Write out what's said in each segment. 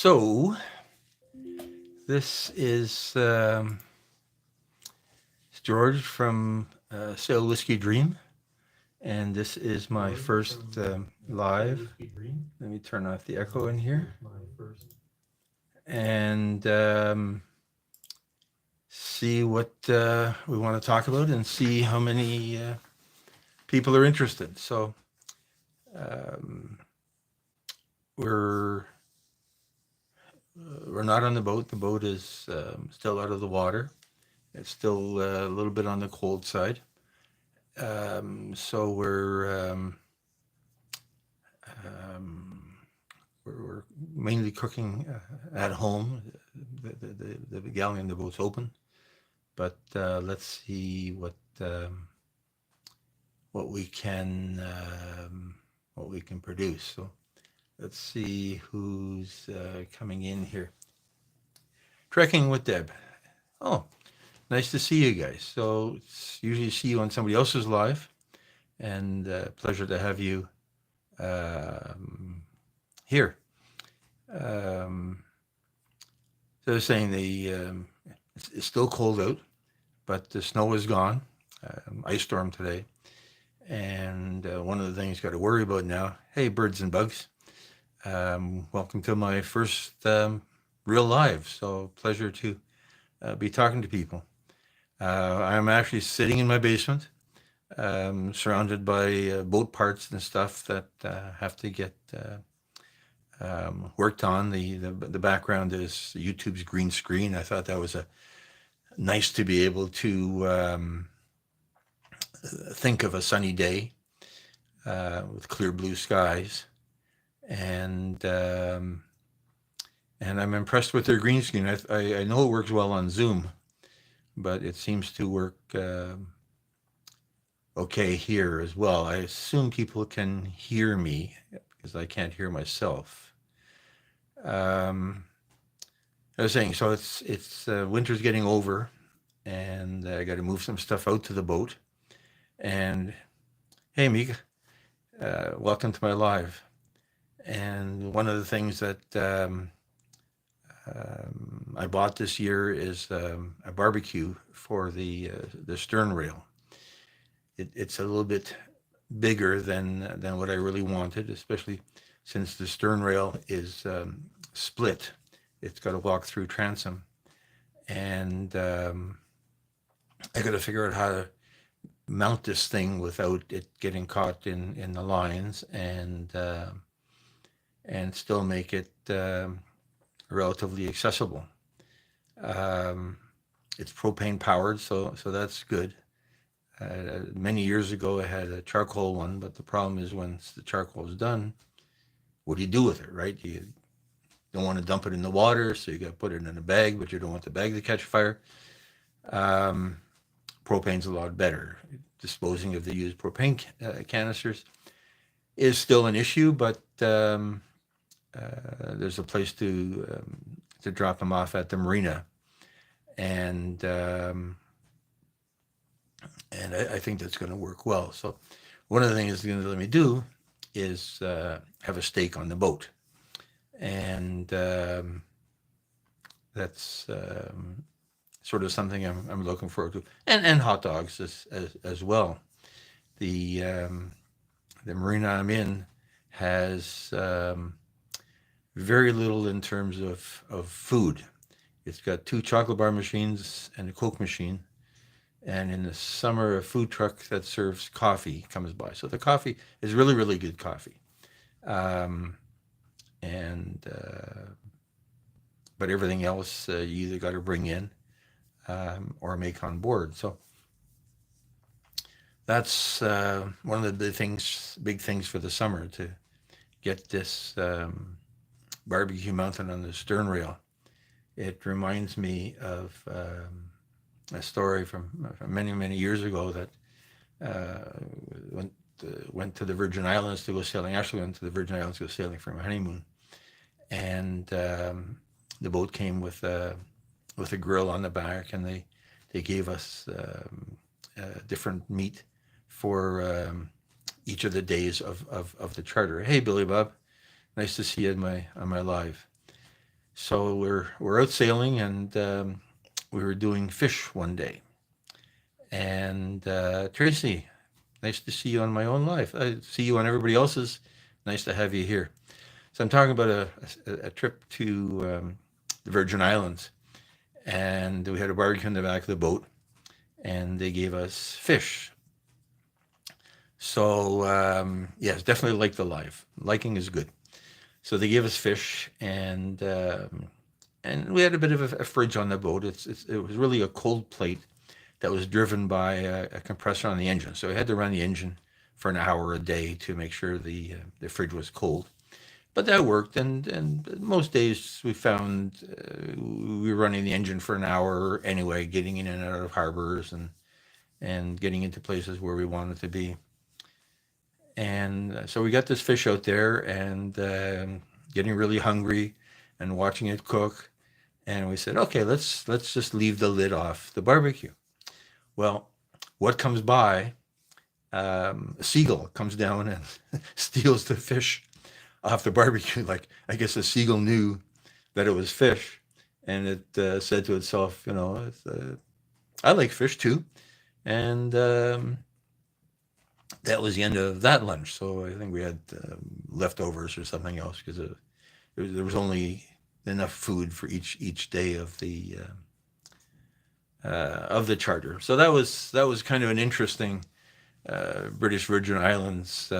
So this is George from Sail Whiskey Dream, and this is my first live. Let me turn off the echo in here, and see what we want to talk about, and see how many people are interested. So um, we're we're not on the boat. The boat is still out of the water. It's still a little bit on the cold side. So um, we're mainly cooking at home. The galley and the boat's open, but let's see what we can what we can produce. So let's see who's coming in here. Trekking with Deb. Oh, nice to see you guys. So it's usually see you on somebody else's live, and pleasure to have you here. So I was saying it's still cold out, but the snow is gone. Ice storm today, and one of the things you got to worry about now. Hey, birds and bugs. Welcome to my first real live. So pleasure to be talking to people. I'm actually sitting in my basement, surrounded by boat parts and stuff that have to get worked on. The background is YouTube's green screen. I thought that was nice to be able to think of a sunny day with clear blue skies, and I'm impressed with their green screen. I know it works well on Zoom, but it seems to work okay here as well. I assume people can hear me because I can't hear myself. I was saying, so it's winter's getting over, and I got to move some stuff out to the boat. And hey, Mika, welcome to my live. And one of the things that I bought this year is a barbecue for the stern rail. It's a little bit bigger than what I really wanted, especially since the stern rail is split. It's got to walk through transom, and I got to figure out how to mount this thing without it getting caught in the lines, and still make it relatively accessible. It's propane powered, so that's good. Many years ago, I had a charcoal one, but the problem is once the charcoal is done, what do you do with it, right? You don't want to dump it in the water, so you got to put it in a bag, but you don't want the bag to catch fire. Propane's a lot better. Disposing of the used propane canisters is still an issue, but there's a place to drop them off at the marina, and I think that's going to work well. So one of the things it's going to let me do is have a steak on the boat, and that's sort of something I'm looking forward to, and hot dogs as well. The marina I'm in has very little in terms of food. It's got 2 chocolate bar machines and a Coke machine. And in the summer, a food truck that serves coffee comes by. So the coffee is really, really good coffee. But everything else you either got to bring in or make on board. So that's one of the big things for the summer, to get this barbecue mounted on the stern rail. It reminds me of a story from many, many years ago that went to the Virgin Islands to go sailing. Actually went to the Virgin Islands to go sailing for my honeymoon. And the boat came with a grill on the back, and they gave us different meat for each of the days of the charter. Hey, Billy Bob, nice to see you on my live. So we're out sailing, and we were doing fish one day. And Tracy, nice to see you on my own life. I see you on everybody else's. Nice to have you here. So I'm talking about a trip to the Virgin Islands, and we had a barbecue in the back of the boat, and they gave us fish. So yes, definitely like the life. Liking is good. So they gave us fish, and we had a bit of a fridge on the boat. It was really a cold plate that was driven by a compressor on the engine. So we had to run the engine for an hour a day to make sure the fridge was cold. But that worked, and most days we found we were running the engine for an hour anyway, getting in and out of harbors and getting into places where we wanted to be. And so we got this fish out there, and getting really hungry and watching it cook. And we said, okay, let's just leave the lid off the barbecue. Well, what comes by? A seagull comes down and steals the fish off the barbecue. Like, I guess the seagull knew that it was fish, and it said to itself, I like fish too. And that was the end of that lunch. So I think we had leftovers or something else, because there was only enough food for each day of the charter. So that was kind of an interesting British Virgin Islands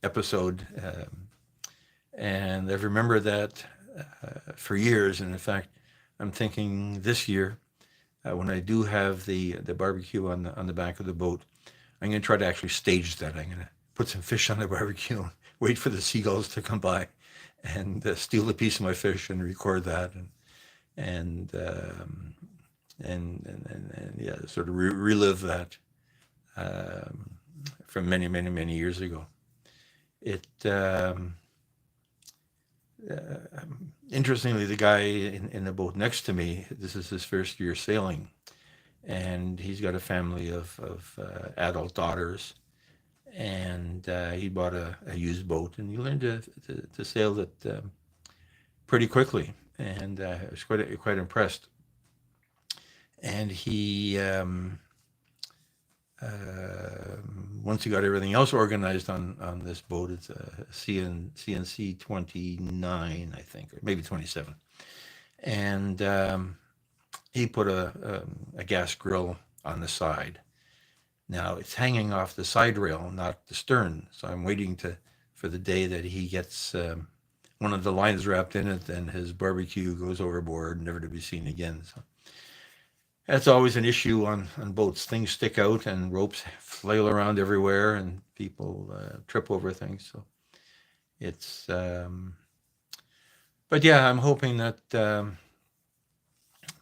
episode, and I've remembered that for years. And in fact, I'm thinking this year, when I do have the barbecue on the back of the boat, I'm going to try to actually stage that. I'm going to put some fish on the barbecue, wait for the seagulls to come by, and steal a piece of my fish and record that, and um, and yeah, sort of relive that um, from many, many, many years ago. It Interestingly, the guy in the boat next to me, this is his first year sailing, and he's got a family of adult daughters, and he bought a used boat, and he learned to sail it pretty quickly, and I was quite impressed. And he once he got everything else organized on this boat, it's a CNC 29, I think, or maybe 27, and he put a gas grill on the side. Now it's hanging off the side rail, not the stern. So I'm waiting for the day that he gets one of the lines wrapped in it, and his barbecue goes overboard, never to be seen again. So that's always an issue on boats. Things stick out, and ropes flail around everywhere, and people trip over things. So it's, but yeah, I'm hoping that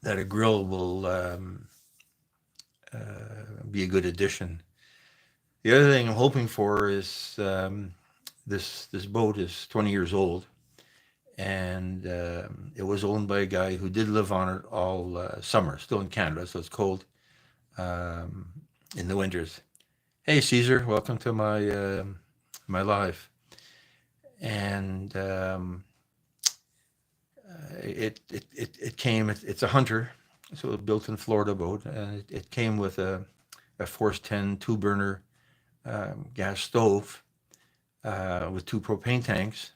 that a grill will be a good addition. The other thing I'm hoping for is this boat is 20 years old, and it was owned by a guy who did live on it all summer, still in Canada, so it's cold um, in the winters. Hey, Caesar, welcome to my live. And it came. It's a Hunter, so a built-in Florida boat, and it came with a Force 10 two-burner gas stove with two propane tanks,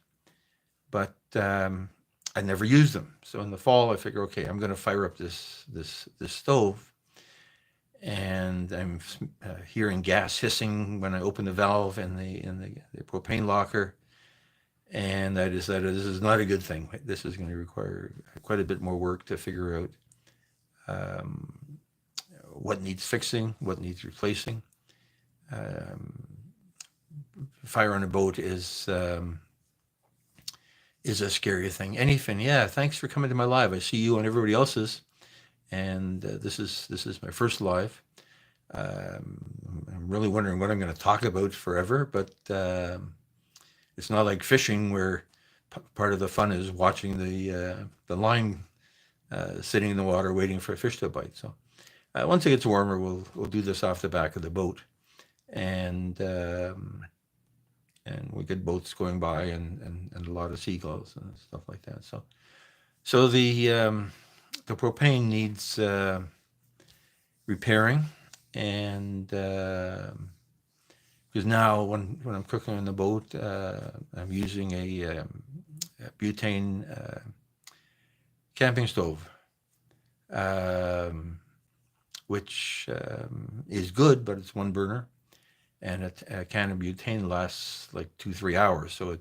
but I never used them. So in the fall, I figure, okay, I'm going to fire up this stove, and I'm hearing gas hissing when I open the valve in the propane locker, and I decided this is not a good thing. This is going to require quite a bit more work to figure out um, what needs fixing, what needs replacing. Um, Fire on a boat is a scary thing. Anything, yeah. Thanks for coming to my live. I see you and everybody else's, and this is my first live. I'm really wondering what I'm going to talk about forever, but it's not like fishing where part of the fun is watching the line sitting in the water waiting for a fish to bite. So once it gets warmer, we'll do this off the back of the boat, and we get boats going by and a lot of seagulls and stuff like that. So So the propane needs repairing, and because now when I'm cooking on the boat, I'm using a butane camping stove, um, which is good, but it's one burner, and a can of butane lasts like 2-3 hours, so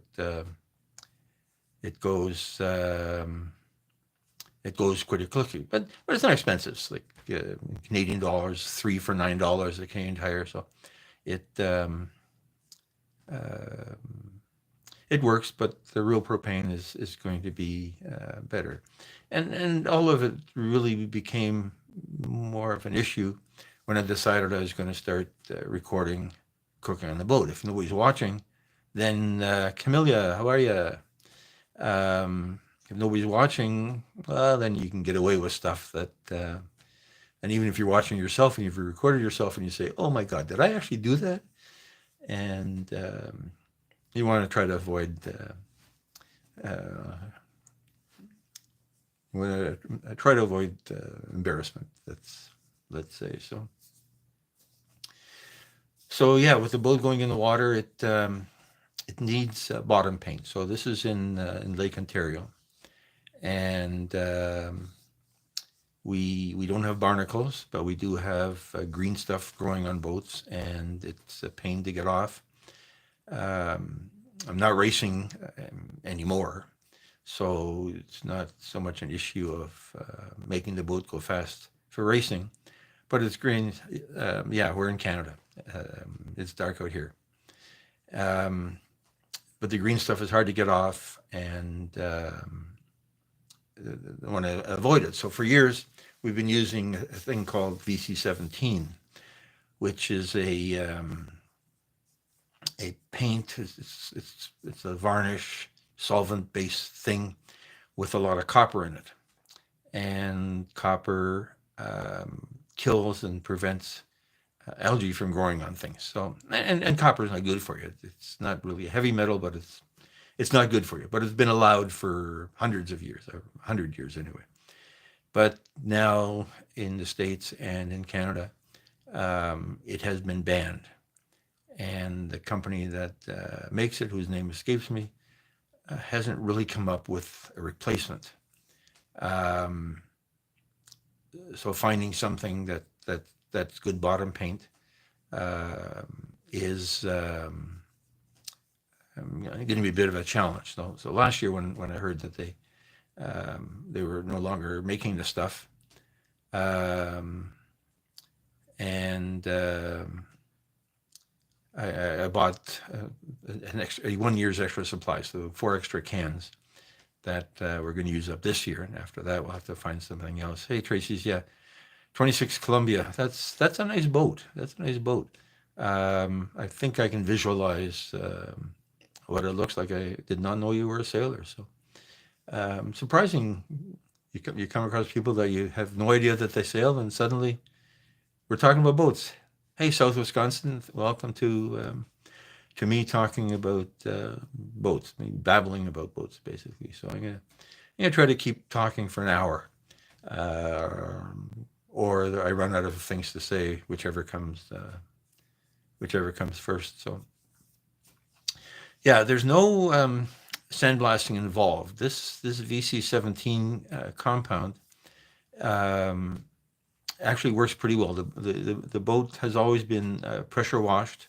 it goes pretty quickly. But it's not expensive. It's like Canadian dollars, 3 for $9 a Canadian Tire. So it uh, it works, but the real propane is going to be better, and all of it really became more of an issue when I decided I was going to start recording cooking on the boat. If nobody's watching, then Camellia, how are you? If nobody's watching, well, then you can get away with stuff that. And even if you're watching yourself and if you recorded yourself and you say, "Oh my God, did I actually do that?" And you want to try to avoid. You want to try to avoid embarrassment. Let's say so. So yeah, with the boat going in the water, it needs bottom paint. So this is in Lake Ontario, and we don't have barnacles, but we do have green stuff growing on boats, and it's a pain to get off. I'm not racing anymore, so it's not so much an issue of making the boat go fast for racing, but it's green. Yeah, we're in Canada. It's dark out here. But the green stuff is hard to get off, and I want to avoid it. So for years, we've been using a thing called VC17, which is a paint. It's a varnish solvent-based thing with a lot of copper in it, and copper kills and prevents algae from growing on things. So and copper is not good for you. It's not really a heavy metal, but it's not good for you. But it's been allowed for hundreds of years, 100 years anyway. But now in the States and in Canada, it has been banned. And the company that makes it, whose name escapes me, hasn't really come up with a replacement. So finding something that's good bottom paint is going to be a bit of a challenge. So last year when I heard that they were no longer making the stuff, and I bought an extra 1 year's extra supply, so 4 extra cans that we're going to use up this year, and after that we'll have to find something else. Hey, Tracy's, yeah, 26 Columbia. That's a nice boat. That's a nice boat. I think I can visualize what it looks like. I did not know you were a sailor, so surprising. You come across people that you have no idea that they sail, and suddenly we're talking about boats. Hey, South Wisconsin, welcome to me talking about boats, babbling about boats, basically. So I'm gonna try to keep talking for an hour, or I run out of things to say, whichever comes first. So yeah, there's no sandblasting involved. This VC17 compound actually works pretty well. The boat has always been pressure washed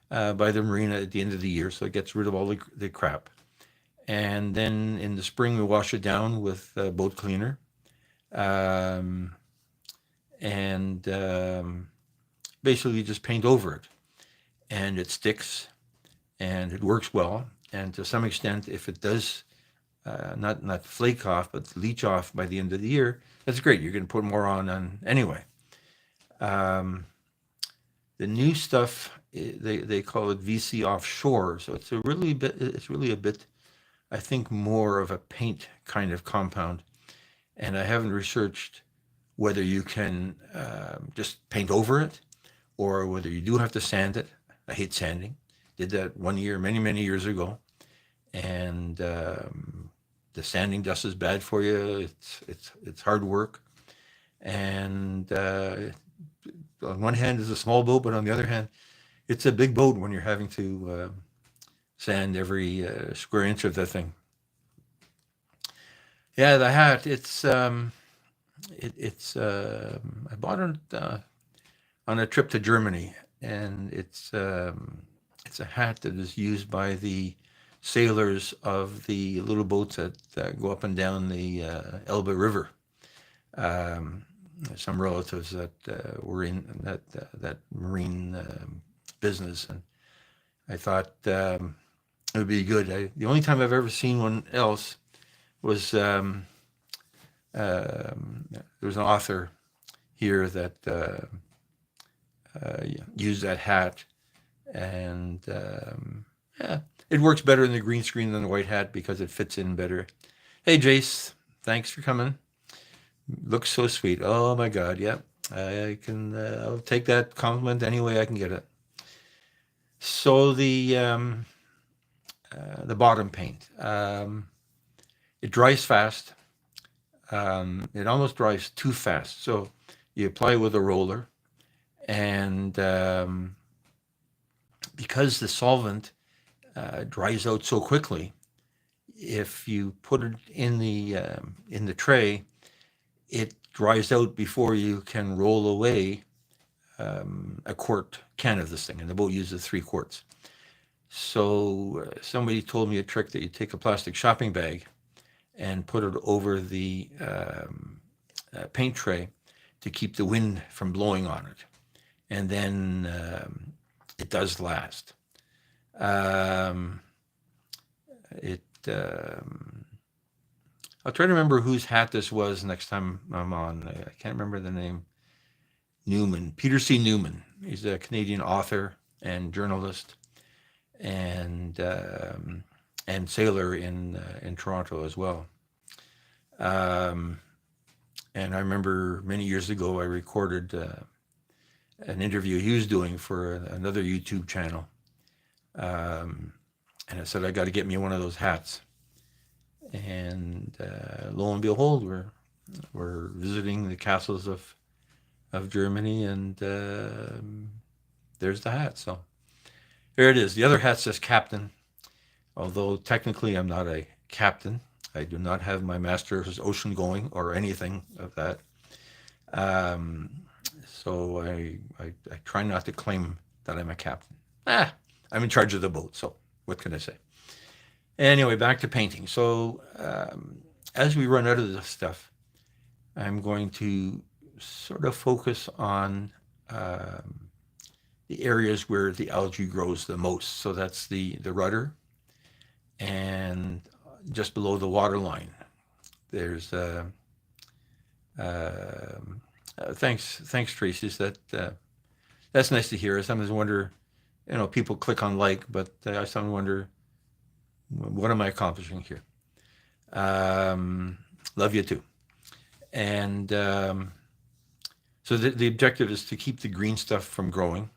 by the marina at the end of the year, so it gets rid of all the crap. And then in the spring we wash it down with boat cleaner, and basically just paint over it, and it sticks, and it works well. And to some extent, if it does not flake off, but leach off by the end of the year, that's great. You're going to put more on anyway. The new stuff, they call it VC Offshore, so it's really a bit, I think, more of a paint kind of compound. And I haven't researched whether you can just paint over it, or whether you do have to sand it. I hate sanding. Did that 1 year, many years ago, and the sanding dust is bad for you. It's hard work. And on one hand, it's a small boat, but on the other hand, it's a big boat when you're having to sand every square inch of the thing. Yeah, the hat. I bought it on a trip to Germany, and it's a hat that is used by the sailors of the little boats that go up and down the Elbe River. Um, some relatives that were in that marine business, and I thought it would be good. The only time I've ever seen one else was there was an author here that used that hat, and yeah, it works better in the green screen than the white hat because it fits in better. Hey, Jace, thanks for coming. Looks so sweet. Oh my God, yeah. I can. I'll take that compliment any way I can get it. So the bottom paint, it dries fast. It almost dries too fast. So you apply with a roller, and because the solvent dries out so quickly, if you put it in the tray, it dries out before you can roll away a quart can of this thing, and the boat uses 3 quarts. So somebody told me a trick that you take a plastic shopping bag and put it over the paint tray to keep the wind from blowing on it, and then it does last. I'll try to remember whose hat this was next time I'm on. I can't remember the name. Newman, Peter C. Newman. He's a Canadian author and journalist, and sailor in Toronto as well. And I remember many years ago I recorded an interview he was doing for another YouTube channel, and I said I got to get me one of those hats. And lo and behold, we're visiting the castles of Germany, and there's the hat. So there it is. The other hat says captain, although technically I'm not a captain. I do not have my master's ocean going or anything of that. So I try not to claim that I'm a captain. I'm in charge of the boat, so what can I say? Anyway, back to painting. So as we run out of this stuff, I'm going to sort of focus on the areas where the algae grows the most. So that's the rudder, and just below the water line, there's thanks Tracy. That's nice to hear. I sometimes wonder, people click on like, but I sometimes wonder, what am I accomplishing here? Love you too. And so the objective is to keep the green stuff from growing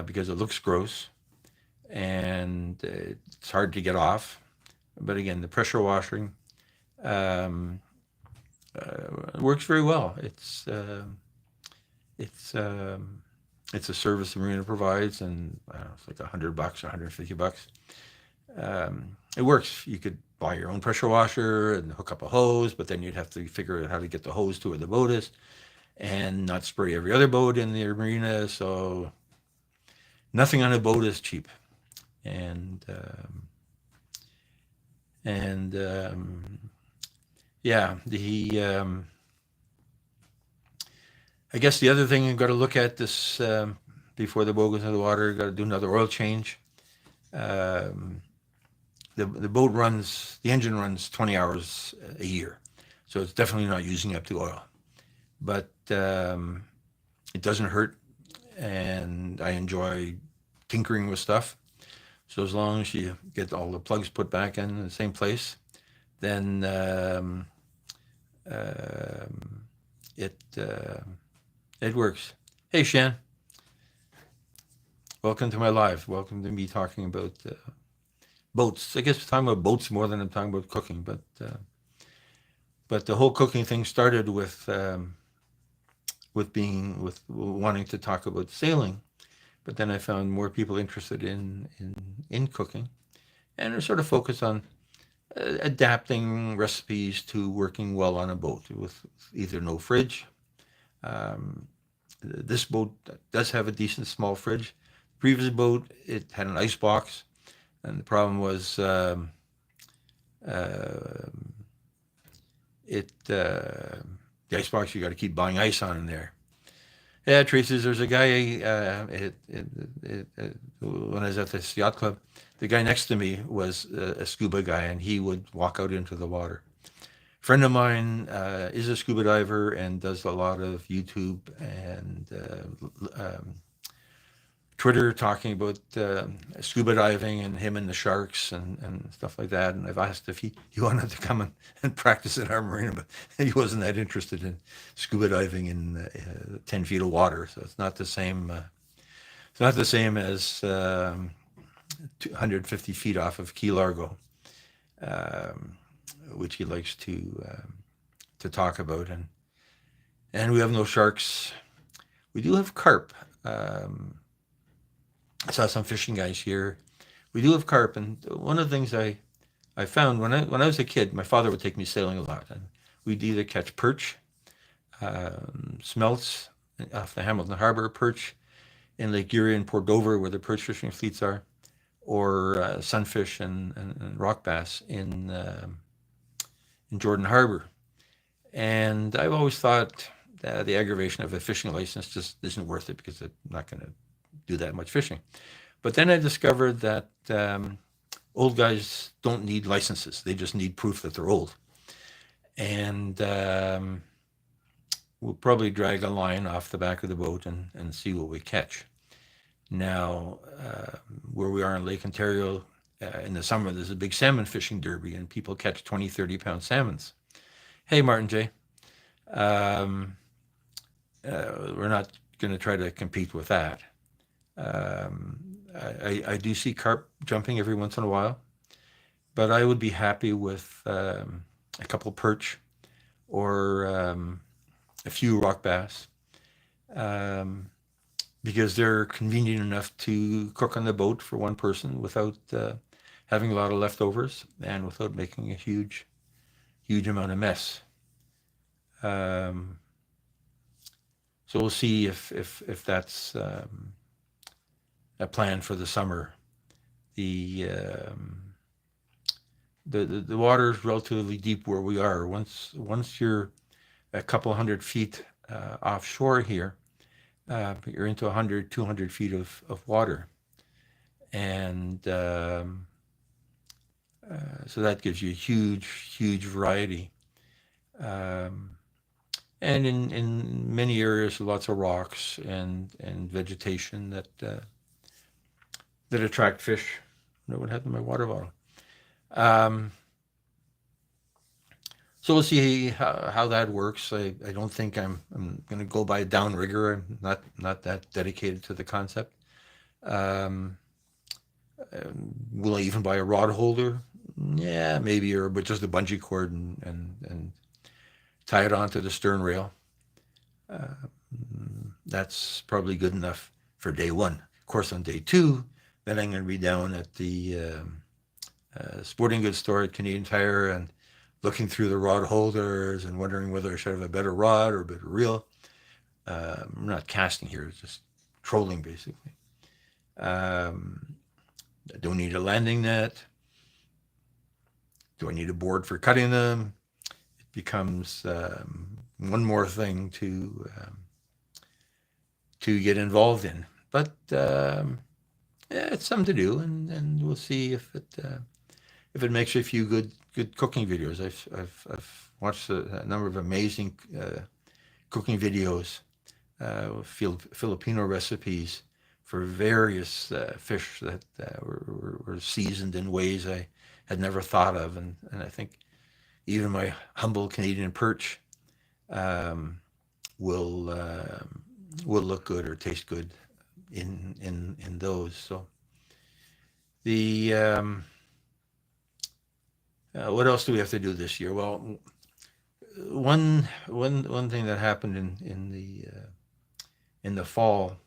because it looks gross and it's hard to get off. But again, the pressure washing works very well. It's a service Marina provides, and it's like $100, $150. It works. You could buy your own pressure washer and hook up a hose, but then you'd have to figure out how to get the hose to where the boat is and not spray every other boat in the marina. So nothing on a boat is cheap. And yeah, I guess the other thing you've got to look at this before the boat goes into the water, got to do another oil change. The boat runs, the engine runs 20 hours a year, so it's definitely not using up the oil. But it doesn't hurt, and I enjoy tinkering with stuff. So as long as you get all the plugs put back in the same place, then it works. Hey, Shan. Welcome to my live. Welcome to me talking about boats. I guess we're talking about boats more than I'm talking about cooking, but the whole cooking thing started with wanting to talk about sailing. But then I found more people interested in cooking, and I sort of focused on adapting recipes to working well on a boat with either no fridge. Um, this boat does have a decent small fridge. Previous boat, it had an ice box, and the problem was uh, the ice box, you got to keep buying ice on in there. Yeah, Tracy, there's a guy when I was at this yacht club. The guy next to me was a scuba guy, and he would walk out into the water. A friend of mine is a scuba diver and does a lot of YouTube and Twitter talking about scuba diving and him and the sharks and stuff like that. And I've asked if he wanted to come and practice at our marina, but he wasn't that interested in scuba diving in 10 feet of water. So it's not the same. It's not the same as 250 feet off of Key Largo, which he likes to talk about. And we have no sharks. We do have carp. I saw some fishing guys here. We do have carp, and one of the things I found when I was a kid, my father would take me sailing a lot, and we'd either catch perch, smelts off the Hamilton Harbor, perch in Lake Erie and Port Dover, where the perch fishing fleets are, or sunfish and rock bass in Jordan Harbor. And I've always thought that the aggravation of a fishing license just isn't worth it because I'm not going to do that much fishing. But then I discovered that old guys don't need licenses. They just need proof that they're old. And we'll probably drag a line off the back of the boat and see what we catch. Now, where we are in Lake Ontario, in the summer, there's a big salmon fishing derby, and people catch 20, 30-pound salmons. Hey, Martin J. We're not going to try to compete with that. I do see carp jumping every once in a while, but I would be happy with a couple perch or a few rock bass because they're convenient enough to cook on the boat for one person without having a lot of leftovers and without making a huge amount of mess. So we'll see if that's a plan for the summer. The water is relatively deep where we are. Once you're a couple hundred feet offshore here, you're into 100, 200 feet of water. And so that gives you a huge variety. And in many areas, lots of rocks and vegetation that attract fish. No one had my water bottle. So we'll see how that works. I don't think I'm going to go by a downrigger. I'm not that dedicated to the concept. Will I even buy a rod holder? Yeah, maybe, but just a bungee cord and tie it onto the stern rail. That's probably good enough for day one. Of course, on day two, then I'm going to be down at the sporting goods store at Canadian Tire and looking through the rod holders and wondering whether I should have a better rod or a better reel. I'm not casting here, it's just trolling basically. I don't need a landing net. Do I need a board for cutting them? It becomes one more thing to get involved in. But yeah, it's something to do, and we'll see if it makes a few good cooking videos. I've watched a number of amazing cooking videos, Filipino recipes for various fish that were seasoned in ways I had never thought of, and I think even my humble Canadian perch will look good or taste good in those. So the What else do we have to do this year? Well, one thing that happened in the fall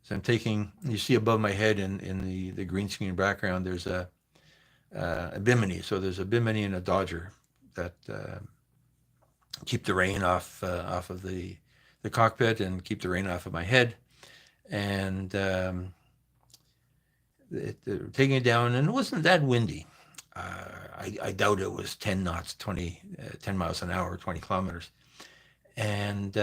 is I'm taking. You see above my head in the green screen background, there's a Bimini. So there's a Bimini and a Dodger that keep the rain off of the cockpit and keep the rain off of my head. And taking it down, and it wasn't that windy. I doubt it was 10 knots, 10 miles an hour, 20 kilometers. And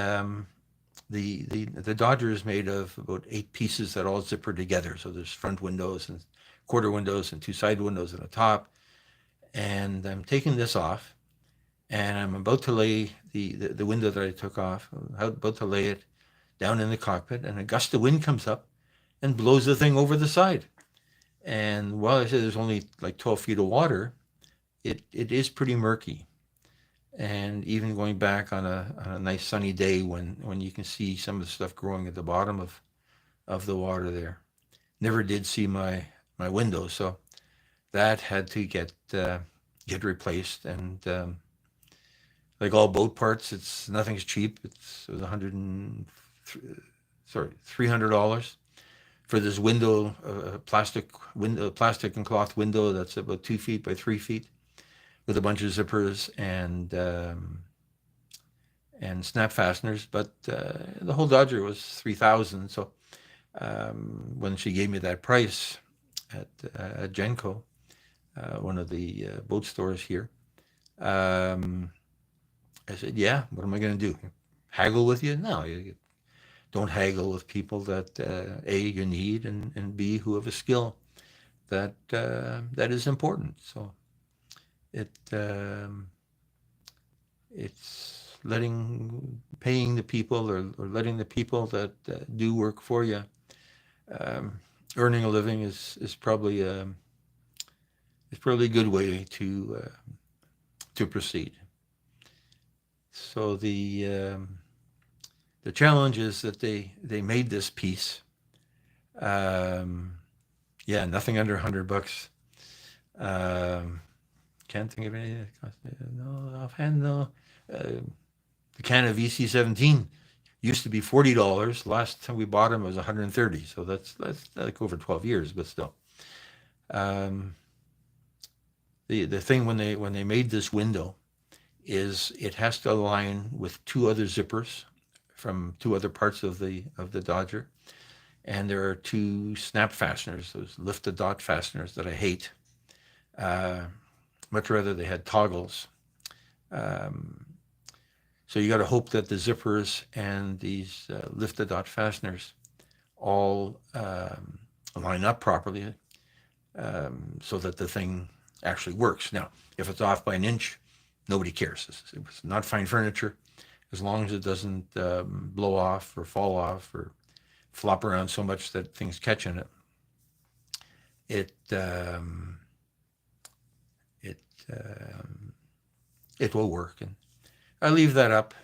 the Dodger is made of about 8 pieces that all zipper together. So there's front windows and quarter windows and 2 side windows and a top. And I'm taking this off, and I'm about to lay the window that I took off, about to lay it down in the cockpit, and a gust of wind comes up and blows the thing over the side. And while I said there's only like 12 feet of water, it is pretty murky. And even going back on a nice sunny day when you can see some of the stuff growing at the bottom of the water there, never did see my window, so that had to get replaced. And like all boat parts, nothing's cheap. It was $300 for this window, plastic and cloth window that's about 2 feet by 3 feet, with a bunch of zippers and snap fasteners. But the whole Dodger was $3,000. So when she gave me that price at Genco, one of the boat stores here, I said, "Yeah, what am I going to do? Haggle with you? No, you don't haggle with people that A, you need, and B, who have a skill that is important." So it's paying the people or letting the people that do work for you earning a living is probably a good way to proceed. So the challenge is that they made this piece. Nothing under $100. Can't think of anything. No, offhand, no. The can of VC17 used to be $40. Last time we bought them, it was $130. So that's like over 12 years, but still. The thing when they made this window is it has to align with 2 other zippers from 2 other parts of the Dodger, and there are 2 snap fasteners, those lift-to-dot fasteners that I hate. Much rather they had toggles. So you got to hope that the zippers and these lift-to-dot fasteners all line up properly, so that the thing actually works. Now, if it's off by an inch, nobody cares. It's not fine furniture, as long as it doesn't blow off or fall off or flop around so much that things catch in it. It will work, and I leave that up.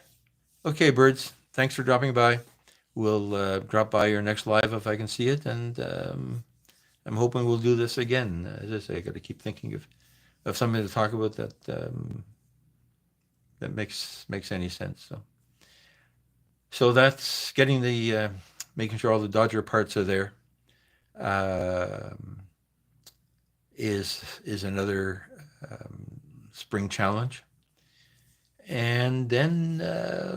Okay, birds, thanks for dropping by. We'll drop by your next live if I can see it, and I'm hoping we'll do this again. As I say, I got to keep thinking of something to talk about that makes any sense. So that's getting making sure all the Dodger parts are there. Is another spring challenge. And then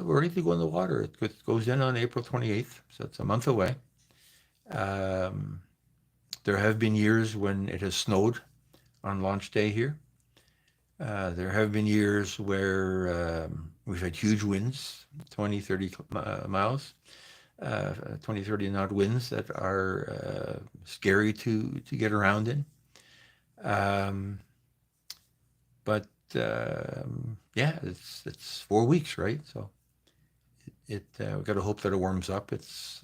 we're ready to go in the water. It goes in on April 28th, so it's a month away. There have been years when it has snowed on launch day here. There have been years where we've had huge winds, 20, 30 miles, 20, 30 knot winds that are scary to get around in. But it's 4 weeks, right? So we've got to hope that it warms up. It's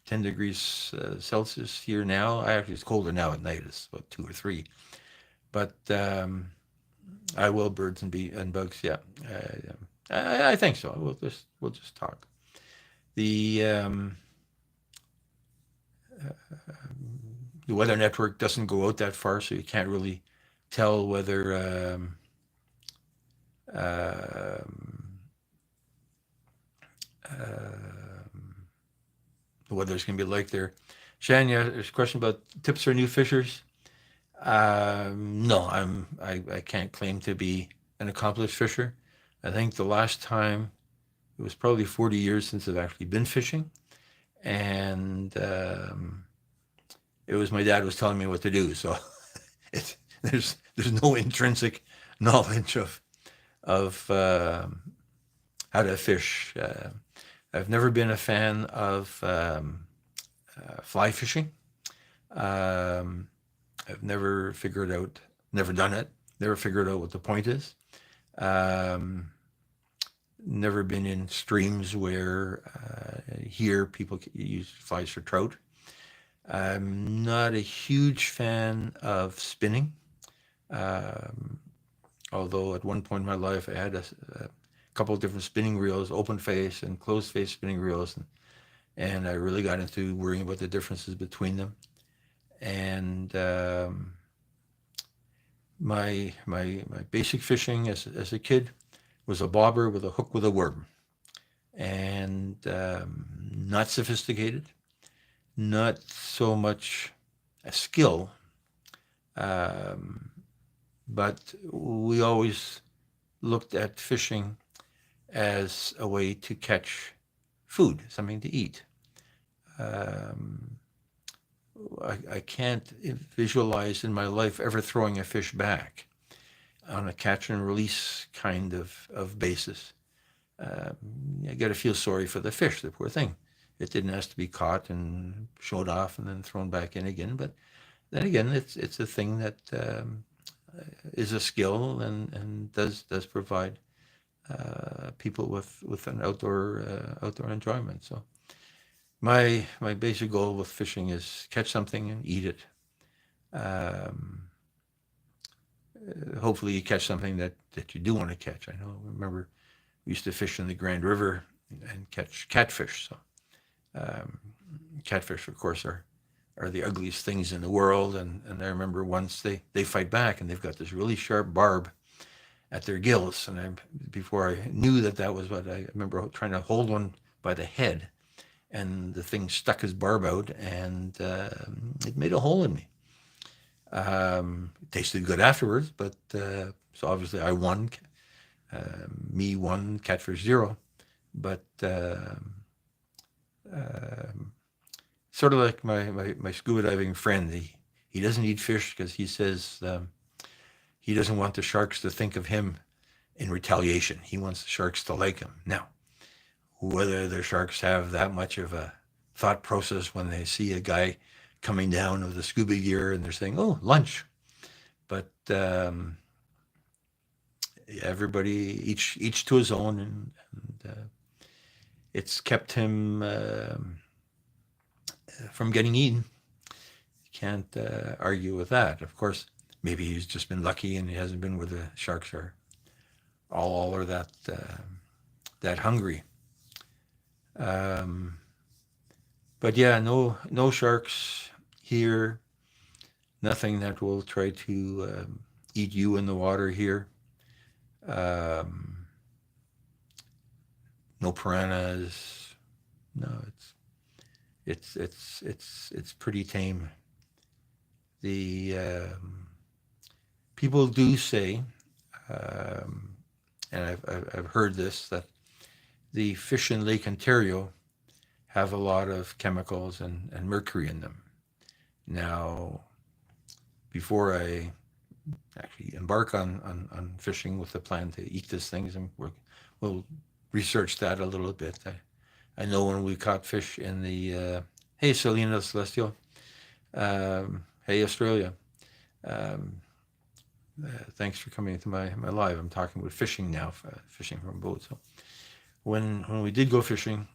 10 degrees Celsius here now. Actually, it's colder now at night. It's about 2 or 3. But I will, birds and bugs. Yeah, I think so. We'll just talk. The Weather Network doesn't go out that far, so you can't really tell um, what there's going to be like there. Shania, there's a question about tips for new fishers. No, I can't claim to be an accomplished fisher. I think the last time it was probably 40 years since I've actually been fishing, and it was my dad was telling me what to do. So it's there's no intrinsic knowledge of how to fish. I've never been a fan of fly fishing. Um, I've never done it, never figured out what the point is. Um, Never been in streams where here people use flies for trout. I'm not a huge fan of spinning. Um, Although at one point in my life I had a couple of different spinning reels, open face and closed face spinning reels, and I really got into worrying about the differences between them. And my basic fishing as a kid was a bobber with a hook with a worm, and not sophisticated, not so much a skill, but we always looked at fishing as a way to catch food, something to eat. Um, I can't visualize in my life ever throwing a fish back on a catch and release kind of basis. I got to feel sorry for the fish, the poor thing. It didn't have to be caught and showed off and then thrown back in again. But then again, it's a thing that is a skill and does provide people with an outdoor enjoyment. So my basic goal with fishing is catch something and eat it. Um, Hopefully you catch something that you do want to catch. I remember we used to fish in the Grand River and catch catfish. So catfish, of course, are the ugliest things in the world. And I remember once they fight back and they've got this really sharp barb at their gills. And before I knew that was what I remember trying to hold one by the head, and the thing stuck his barb out, and it made a hole in me. It tasted good afterwards, but so obviously I won. Me won, catfish zero. But sort of like my scuba diving friend, he doesn't eat fish because he says he doesn't want the sharks to think of him in retaliation. He wants the sharks to like him. Now, whether the sharks have that much of a thought process when they see a guy coming down with the scuba gear and they're saying, "Oh, lunch," but everybody each to his own, and it's kept him from getting eaten. You can't argue with that. Of course, maybe he's just been lucky and he hasn't been where the sharks are all are that hungry. But yeah, no sharks here. Nothing that will try to eat you in the water here. No piranhas. No, it's pretty tame. The people do say, and I've heard this, that the fish in Lake Ontario have a lot of chemicals and mercury in them. Now, before I actually embark on fishing with the plan to eat these things, and we'll research that a little bit. I know when we caught fish in the hey Selena Celestial, hey Australia, thanks for coming into my live. I'm talking with fishing now, fishing from a boat. So when we did go fishing,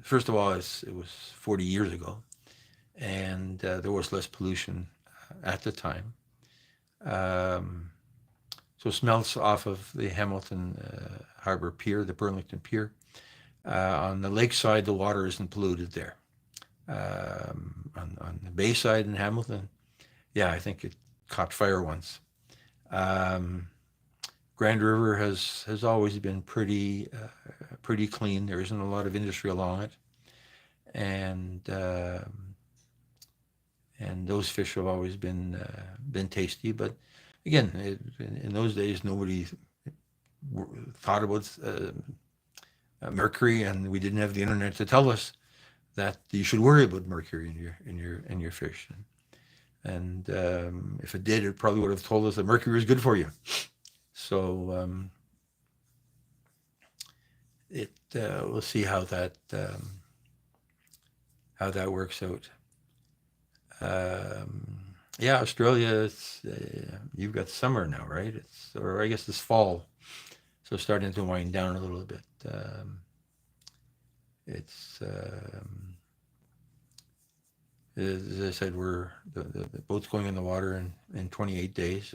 first of all, it was 40 years ago, and there was less pollution at the time. So smells off of the Hamilton Harbor Pier, the Burlington Pier. On the lakeside, the water isn't polluted there. On the bayside in Hamilton, Yeah, I think it caught fire once. Um, Grand River has always been pretty clean. There isn't a lot of industry along it, and and those fish have always been tasty. But again, in those days, nobody thought about mercury, and we didn't have the internet to tell us that you should worry about mercury in your fish. And if it did, it probably would have told us that mercury is good for you. So we'll see how that works out. Yeah, Australia. You've got summer now, right? Or I guess it's fall, so starting to wind down a little bit. It's as I said, the boat's going in the water in 28 days,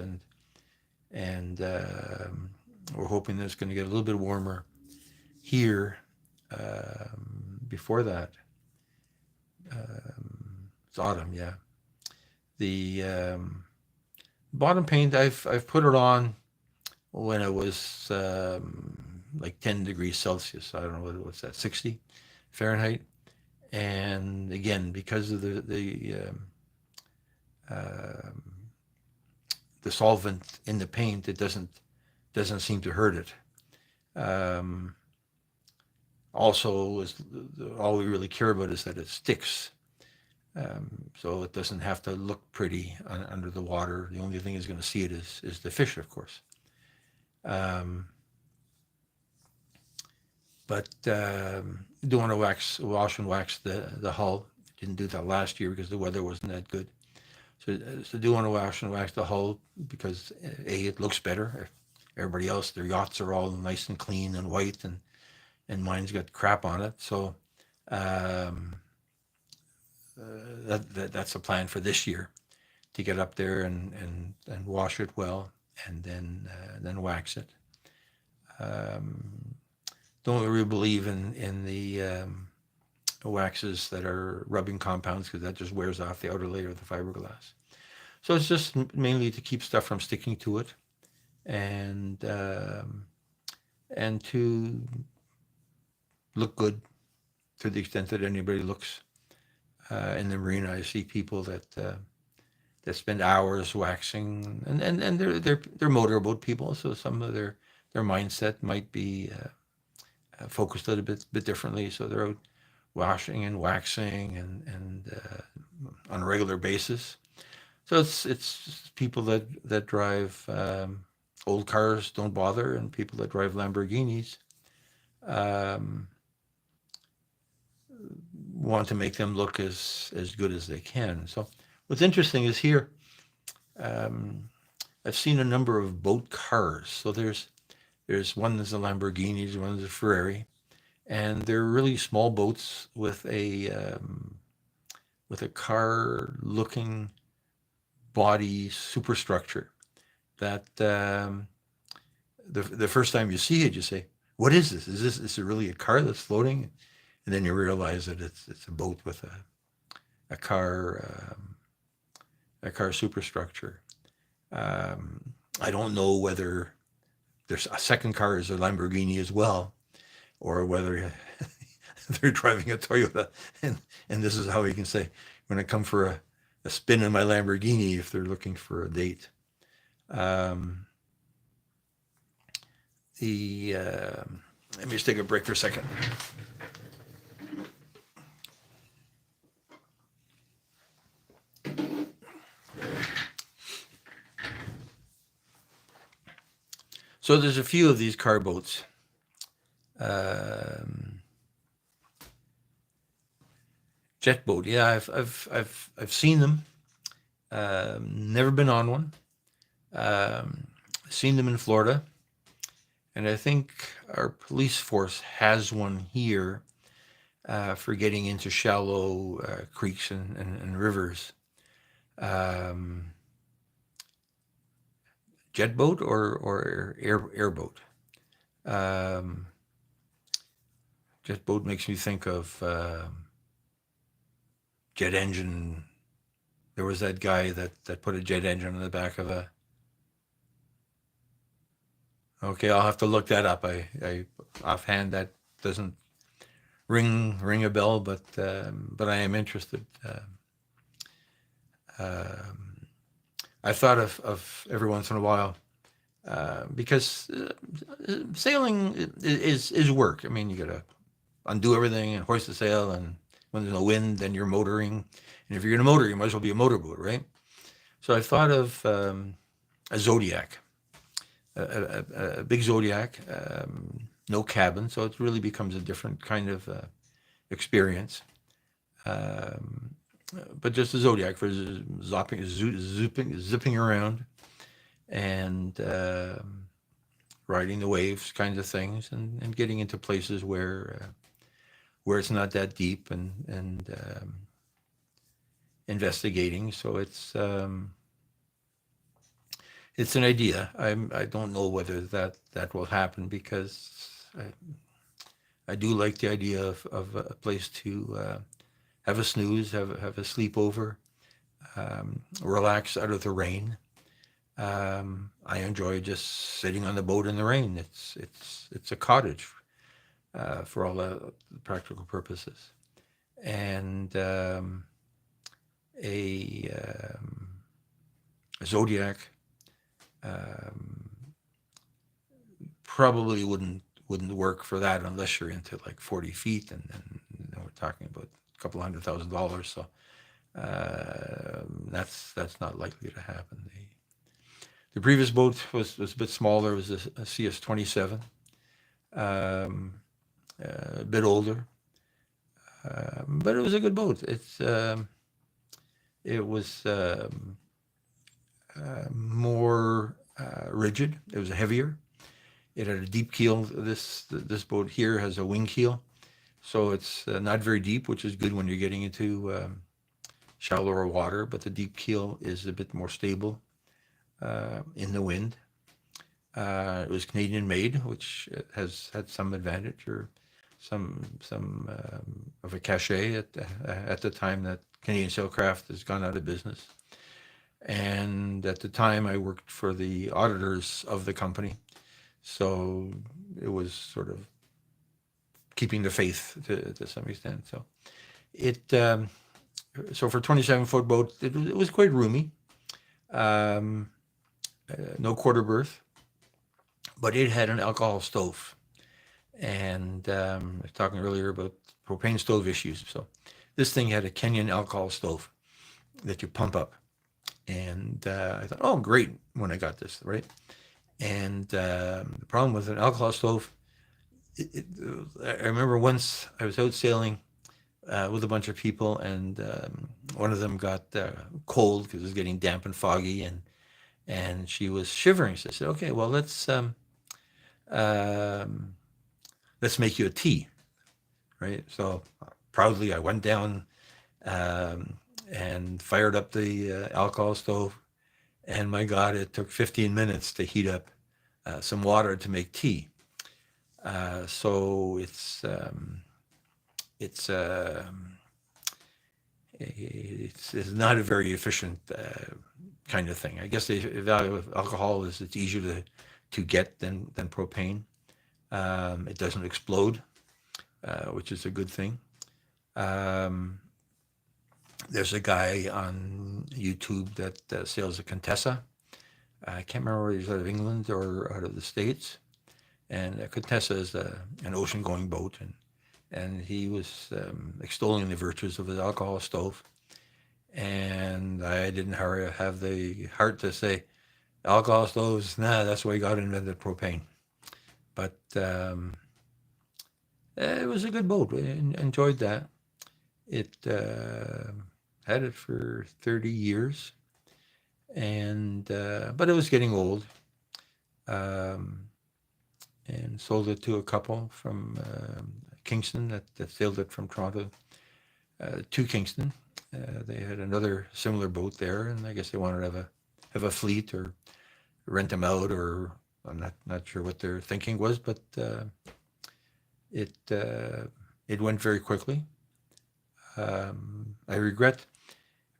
and we're hoping that it's going to get a little bit warmer here before that. It's autumn, yeah. The bottom paint, I've put it on when it was like 10 degrees Celsius. I don't know what's that, 60 Fahrenheit. And again, because of the solvent in the paint, it doesn't seem to hurt it. Also, all we really care about is that it sticks. So it doesn't have to look pretty under the water. The only thing is going to see it is the fish, of course. But do want to wash and wax the hull. Didn't do that last year because the weather wasn't that good. So do want to wash and wax the hull because it looks better. Everybody else, their yachts are all nice and clean and white, and mine's got crap on it. So that's a plan for this year, to get up there and wash it well, and then wax it. Don't really believe in the waxes that are rubbing compounds, because that just wears off the outer layer of the fiberglass. So it's just mainly to keep stuff from sticking to it, and to look good to the extent that anybody looks. In the marina, I see people that spend hours waxing, and they're motorboat people, so some of their mindset might be focused a little bit differently. So they're out washing and waxing and on a regular basis. So it's people that drive old cars don't bother, and people that drive Lamborghinis want to make them look as good as they can. So what's interesting is here, I've seen a number of boat cars. So there's one that's a Lamborghini, one that's a Ferrari, and they're really small boats with a car-looking body superstructure that the first time you see it, you say, "What is this? Is it really a car that's floating?" And then you realize that it's a boat with a car superstructure. I don't know whether there's a second car is a Lamborghini as well, or whether they're driving a Toyota, and this is how you can say, when I come for a spin in my Lamborghini, if they're looking for a date. Let me just take a break for a second. So there's a few of these car boats. Jet boat, yeah, I've seen them. Never been on one. Seen them in Florida, and I think our police force has one here for getting into shallow creeks and rivers. Jet boat or airboat. Jet boat makes me think of jet engine there was that guy that put a jet engine on the back of a. Okay, I'll have to look that up. I offhand that doesn't ring a bell, but I am interested. I thought of every once in a while because sailing is work. I mean, you got to undo everything and hoist the sail, and when there's no wind, then you're motoring. And if you're going to motor, you might as well be a motorboat, right? So I thought of a Zodiac, a big Zodiac, no cabin, so it really becomes a different kind of experience. But just a Zodiac for zipping around and riding the waves, kinds of things, and getting into places where it's not that deep and investigating. So it's an idea. I don't know whether that will happen because I do like the idea of a place to have a snooze, have a sleepover, relax out of the rain. I enjoy just sitting on the boat in the rain. It's a cottage for all the practical purposes, and a Zodiac probably wouldn't work for that unless you're into like 40 feet, and we're talking about a couple $100,000. So that's not likely to happen. The previous boat was a bit smaller. It was a CS-27, a bit older, but it was a good boat. It was more rigid. It was heavier. It had a deep keel. This boat here has a wing keel, so it's not very deep, which is good when you're getting into shallower water. But the deep keel is a bit more stable in the wind. It was Canadian made, which has had some advantage or some of a cachet at the time that Canadian Sailcraft has gone out of business. And at the time, I worked for the auditors of the company, so it was sort of keeping the faith to some extent. So so for a 27-foot boat, it was quite roomy. No quarter berth, but it had an alcohol stove. And I was talking earlier about propane stove issues. So this thing had a Kenyan alcohol stove that you pump up. And I thought, oh, great, when I got this, right? And the problem with an alcohol stove, I remember once I was out sailing with a bunch of people, and one of them got cold because it was getting damp and foggy, and she was shivering. So I said, okay, well, let's make you a tea, right? So proudly, I went down and fired up the alcohol stove, and my God, it took 15 minutes to heat up some water to make tea. So it's not a very efficient kind of thing. I guess the value of alcohol is it's easier to get than propane. It doesn't explode, which is a good thing. There's a guy on YouTube that sails a Contessa. I can't remember whether he's out of England or out of the States. And a Contessa is an ocean-going boat, and he was extolling the virtues of his alcohol stove. And I didn't have the heart to say, alcohol stoves, nah, that's why God invented propane. But it was a good boat. I enjoyed that. It had it for 30 years, and but it was getting old, and sold it to a couple from Kingston that sailed it from Toronto to Kingston. They had another similar boat there, and I guess they wanted to have a fleet or rent them out, or I'm not sure what their thinking was, but it went very quickly. I regret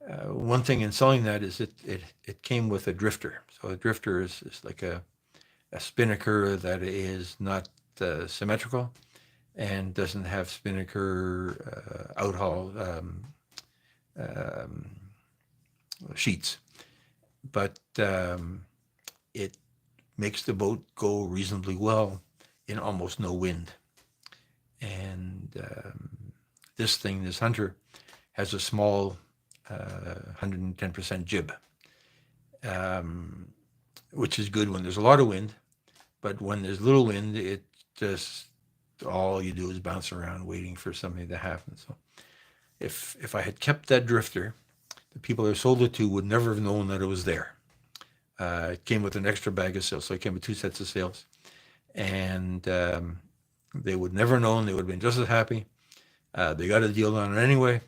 One thing in selling that is it came with a drifter. So a drifter is like a spinnaker that is not symmetrical and doesn't have spinnaker outhaul um, sheets, but it makes the boat go reasonably well in almost no wind. And this Hunter, has a small 110% jib, which is good when there's a lot of wind. But when there's little wind, it just all you do is bounce around waiting for something to happen. So if I had kept that drifter, the people I sold it to would never have known that it was there. It came with an extra bag of sails, so it came with 2 sets of sails, and they would never have known. They would have been just as happy. They got a deal on it anyway,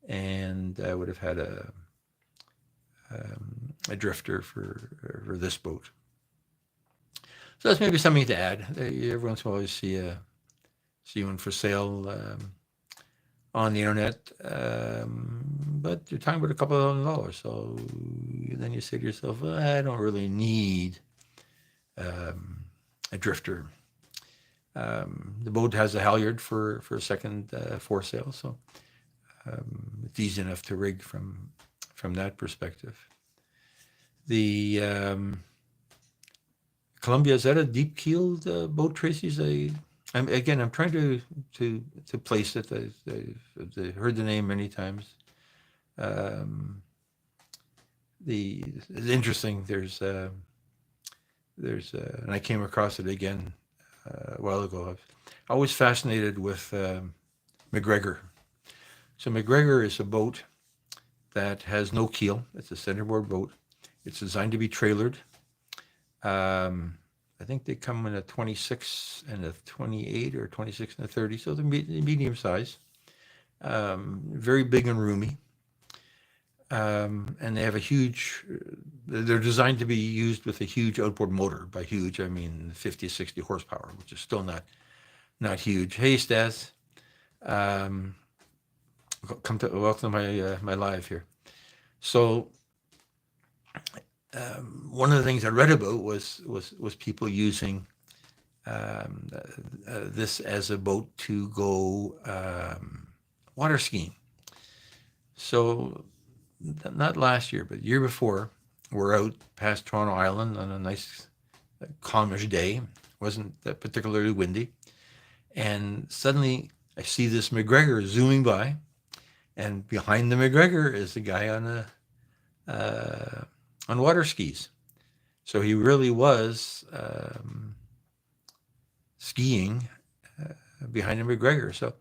and I would have had a drifter for this boat. So that's maybe something to add. Every once in a while, you see one for sale on the internet, but you're talking about a couple of $1,000. So then you say to yourself, well, I don't really need a drifter. The boat has a halyard for a second foresail, so it's easy enough to rig from that perspective. The Columbia, is that a deep-keeled boat, Tracy's? I'm trying to place it. I've heard the name many times. It's interesting. There's and I came across it again a while ago. I'm always fascinated with McGregor. So McGregor is a boat that has no keel. It's a centerboard boat. It's designed to be trailered. I think they come in a 26 and a 28 or 26 and a 30, so they're medium size. Very big and roomy. And they have they're designed to be used with a huge outboard motor. By huge, I mean 50, 60 horsepower, which is still not huge. Hey, Stas. Welcome to my live here. So one of the things I read about was people using this as a boat to go water skiing. So not last year, but the year before, we're out past Toronto Island on a nice calmish day. It wasn't that particularly windy. And suddenly I see this McGregor zooming by, and behind the McGregor is a guy on water skis. So he really was skiing behind a McGregor. So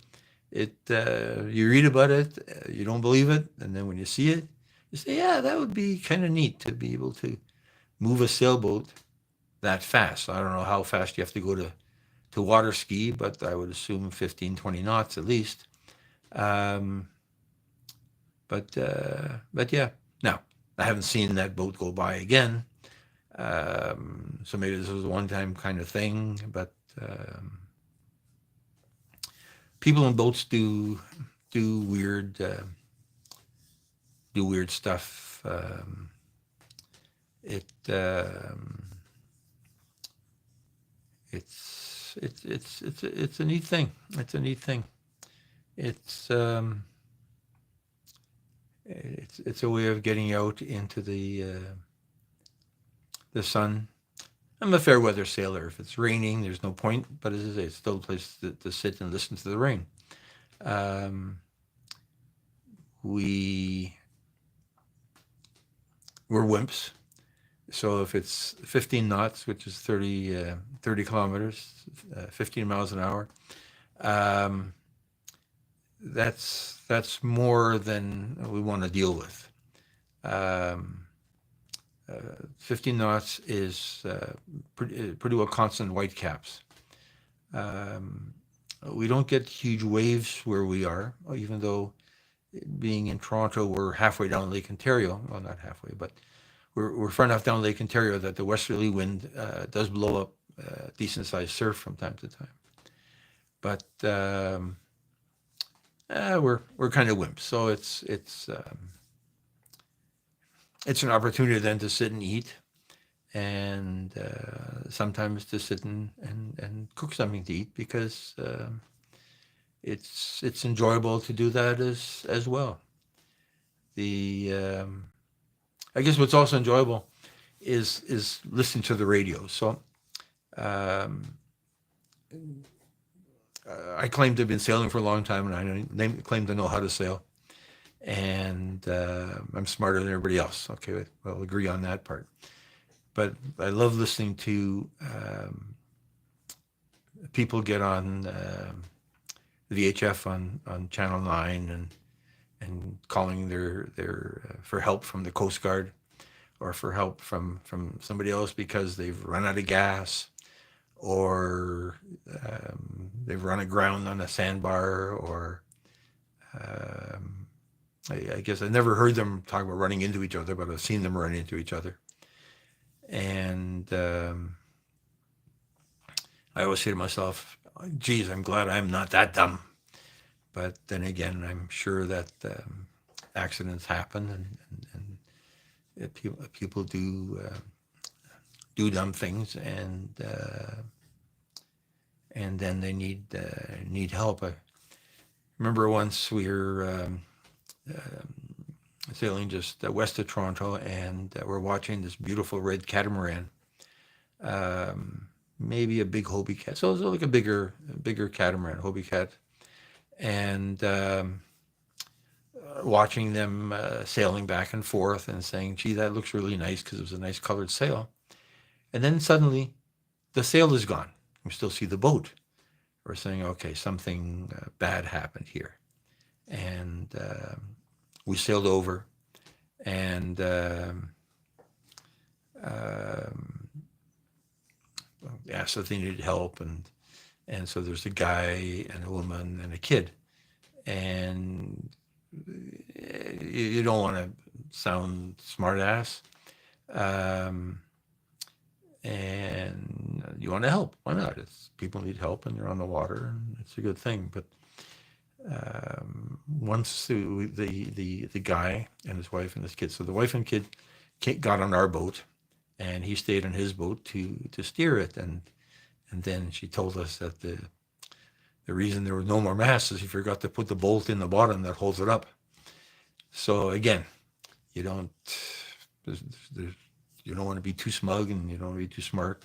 you read about it, you don't believe it, and then when you see it, you say, yeah, that would be kind of neat to be able to move a sailboat that fast. I don't know how fast you have to go to water ski, but I would assume 15, 20 knots at least. But yeah, now I haven't seen that boat go by again. So maybe this was a one-time kind of thing, but people in boats do weird stuff. It's a neat thing. It's a neat thing. It's a way of getting out into the sun. I'm a fair weather sailor. If it's raining, there's no point. But as I say, it's still a place to sit and listen to the rain. We're wimps. So if it's 15 knots, which is 30 kilometers, 15 miles an hour, that's more than we want to deal with. 15 knots is pretty well constant white caps. We don't get huge waves where we are, even though being in Toronto, we're halfway down Lake Ontario. Well, not halfway, but we're far enough down Lake Ontario that the westerly wind does blow up decent-sized surf from time to time. But we're kind of wimps, so it's it's an opportunity then to sit and eat, and sometimes to sit and cook something to eat, because it's enjoyable to do that as well. The I guess what's also enjoyable is listening to the radio. So um, I claim to have been sailing for a long time, and I claim to know how to sail, and I'm smarter than everybody else. Okay, we'll agree on that part. But I love listening to people get on VHF on Channel 9, and calling their for help from the Coast Guard, or for help from somebody else because they've run out of gas, or they've run aground on a sandbar, or I guess I never heard them talk about running into each other, but I've seen them run into each other. And I always say to myself, geez, I'm glad I'm not that dumb. But then again, I'm sure that accidents happen, and people do dumb things, and then they need help. I remember once we were sailing just west of Toronto, and we're watching this beautiful red catamaran, maybe a big Hobie Cat, so it was like a bigger catamaran, Hobie Cat, and watching them sailing back and forth and saying, gee, that looks really nice, because it was a nice colored sail. And then suddenly the sail is gone. We still see the boat. We're saying, okay, something bad happened here. And we sailed over, and asked if they needed help. And so there's a guy and a woman and a kid. And you don't want to sound smart ass. And you want to help. Why not? People need help, and they're on the water, and it's a good thing. But once the guy and his wife and his kid, so the wife and kid got on our boat, and he stayed on his boat to steer it, and then she told us that the reason there was no more masts is he forgot to put the bolt in the bottom that holds it up. So again, you don't you don't want to be too smug, and you don't want to be too smart,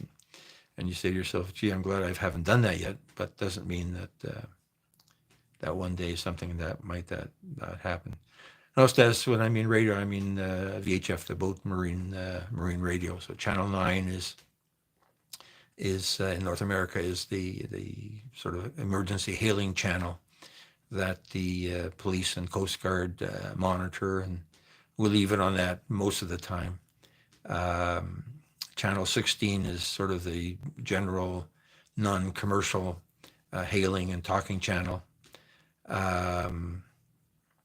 and you say to yourself, gee, I'm glad I haven't done that yet. But doesn't mean that that one day something that might happen. No, that's when I mean radio, I mean VHF, the boat marine radio. So Channel 9 is in North America is the sort of emergency hailing channel that the police and Coast Guard monitor, and we leave it on that most of the time. Channel 16 is sort of the general non-commercial hailing and talking channel. And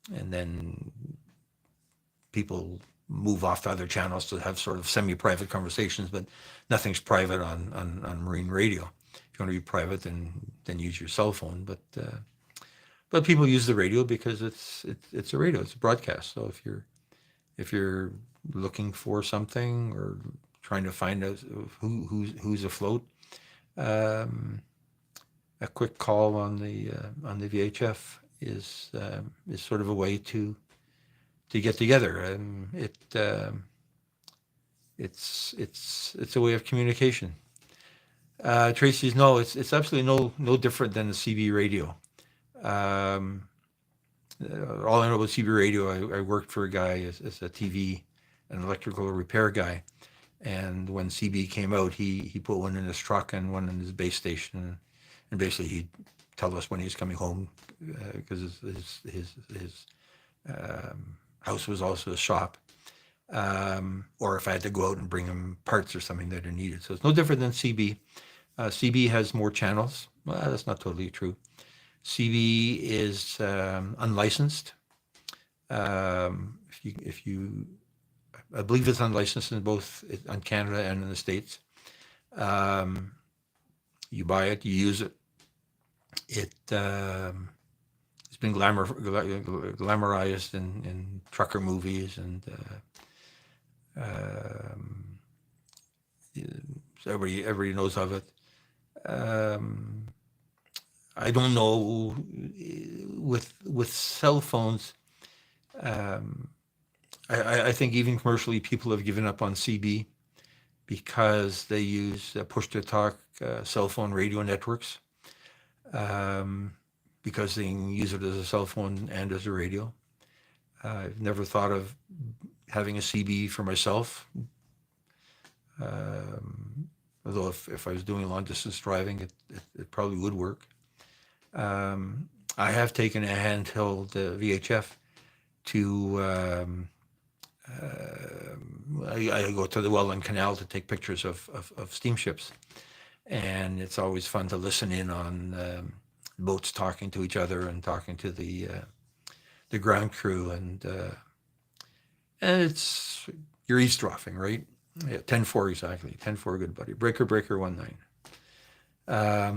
then people move off to other channels to have sort of semi-private conversations, but nothing's private on marine radio. If you want to be private, then use your cell phone. But people use the radio because it's a radio, it's a broadcast. So if you're looking for something, or trying to find out who's afloat, a quick call on the VHF is sort of a way to get together. It's a way of communication. Tracy's no, it's absolutely no different than the CB radio. All I know about CB radio, I worked for a guy as a TV and electrical repair guy, and when CB came out, he put one in his truck and one in his base station, and basically he'd tell us when he was coming home, because his house was also a shop, or if I had to go out and bring him parts or something that are needed. So it's no different than CB. CB has more channels. Well, that's not totally true. CB is unlicensed. If you, I believe it's unlicensed in both on Canada and in the States. You buy it, you use it. It's been glamorized in trucker movies, and Um, so everybody knows of it. Um, I don't know with cell phones. Um, I think even commercially, people have given up on CB because they use push-to-talk cell phone radio networks, um, because they can use it as a cell phone and as a radio. I've never thought of having a CB for myself, although if I was doing long distance driving, it probably would work. I have taken a handheld VHF to, I go to the Welland Canal to take pictures of steamships. And it's always fun to listen in on boats talking to each other and talking to the ground crew. And it's, you're eavesdropping, right? Yeah, 10-4 exactly. 10-4, good buddy. Breaker 19. I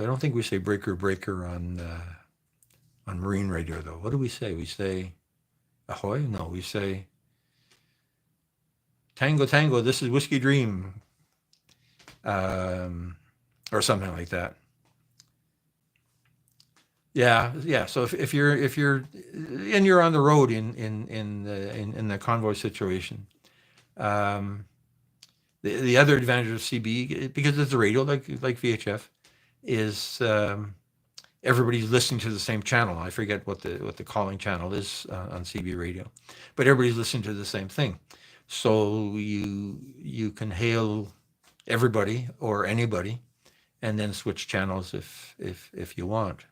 don't think we say breaker on marine radio though. What do we say? We say ahoy? No, we say tango tango. This is Whiskey Dream, or something like that. Yeah. So if you're and you're on the road in the convoy situation, the other advantage of CB, because it's a radio like VHF, is everybody's listening to the same channel. I forget what the calling channel is on CB radio, but everybody's listening to the same thing. So you can hail everybody or anybody, and then switch channels if you want.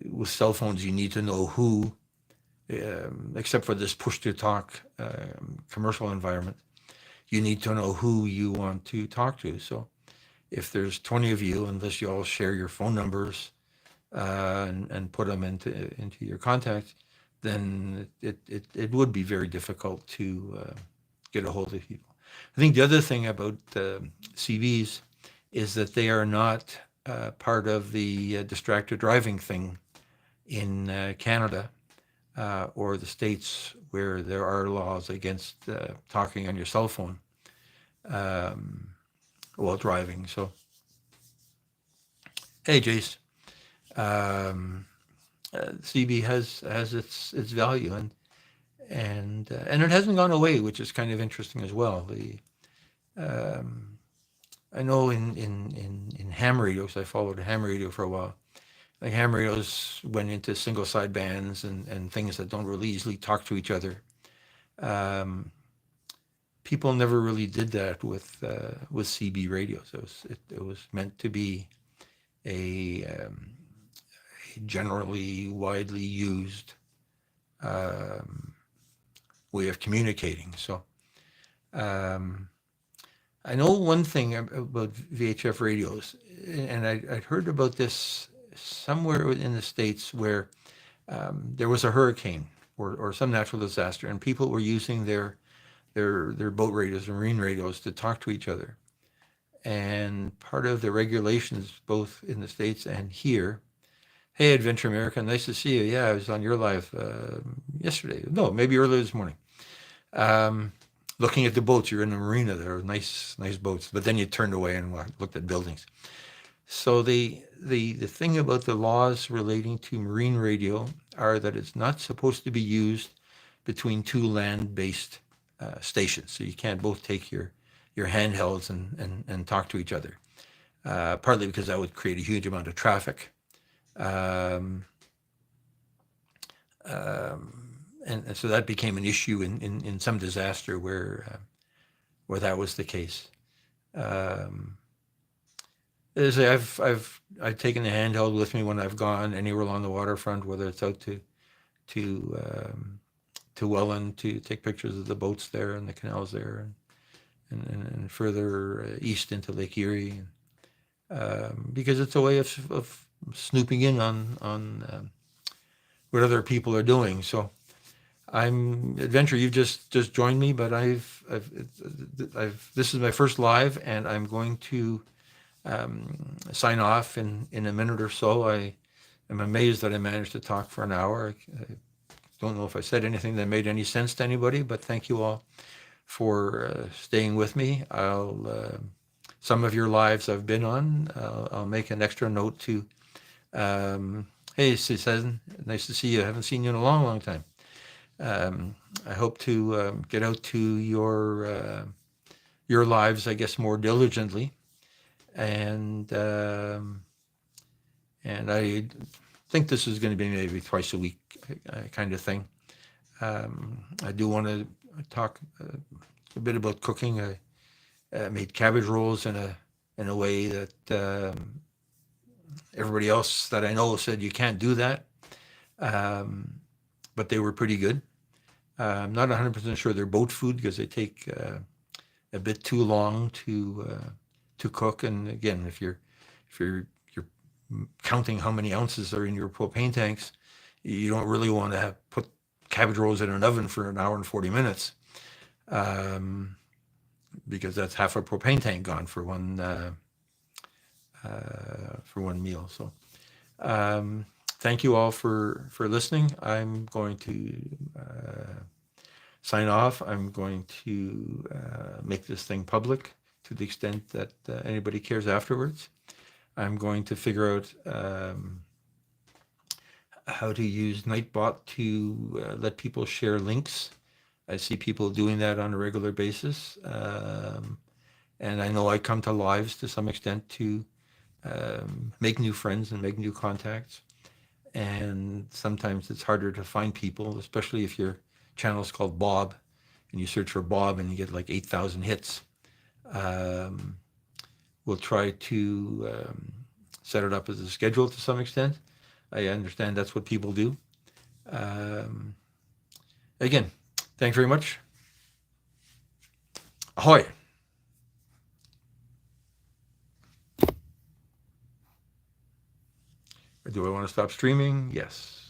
With cell phones, you need to know who, except for this push-to-talk commercial environment, you need to know who you want to talk to. So if there's 20 of you, unless you all share your phone numbers and put them into your contacts, then it would be very difficult to get a hold of people. I think the other thing about CVs is that they are not part of the distracted driving thing in Canada or the States, where there are laws against talking on your cell phone while driving. So, hey, Jace, CB has its value, and it hasn't gone away, which is kind of interesting as well. I know in ham radios, I followed ham radio for a while. Like ham radios went into single side bands and things that don't really easily talk to each other. People never really did that with CB radios. It was meant to be a generally widely used way of communicating. So I know one thing about VHF radios, and I'd heard about this somewhere in the States, where there was a hurricane or some natural disaster, and people were using their boat radios and marine radios to talk to each other. And part of the regulations, both in the States and here, hey, Adventure America, nice to see you. Yeah, I was on your live yesterday. No, maybe earlier this morning. Looking at the boats, you're in the marina. There are nice boats, but then you turned away and looked at buildings. So the thing about the laws relating to marine radio are that it's not supposed to be used between two land-based stations. So you can't both take your handhelds and talk to each other. Partly because that would create a huge amount of traffic. And so that became an issue in some disaster where that was the case. I've taken the handheld with me when I've gone anywhere along the waterfront, whether it's out to Welland to take pictures of the boats there and the canals there, and further east into Lake Erie, because it's a way of snooping in on what other people are doing. So Adventure, you've just joined me, but this is my first live, and I'm going to sign off in a minute or so. I am amazed that I managed to talk for an hour. don't know if I said anything that made any sense to anybody, but thank you all for staying with me. Some of your lives I've been on. I'll make an extra note to. Hey, Susan, nice to see you. I haven't seen you in a long, long time. I hope to get out to your lives, I guess, more diligently, and I think this is going to be maybe twice a week kind of thing. I do want to talk a bit about cooking. I made cabbage rolls in a way that everybody else that I know said you can't do that, but they were pretty good. I'm not 100% sure they're boat food because they take a bit too long to cook. And again, if you're counting how many ounces are in your propane tanks, you don't really want to put cabbage rolls in an oven for an hour and 40 minutes, because that's half a propane tank gone for one meal. So thank you all for listening. I'm going to sign off. I'm going to make this thing public to the extent that anybody cares afterwards. I'm going to figure out how to use Nightbot to let people share links. I see people doing that on a regular basis. And I know I come to lives to some extent to make new friends and make new contacts. And sometimes it's harder to find people, especially if your channel is called Bob and you search for Bob and you get like 8,000 hits. We'll try to set it up as a schedule to some extent. I understand that's what people do. Again, thanks very much. Ahoy. Do I want to stop streaming? Yes.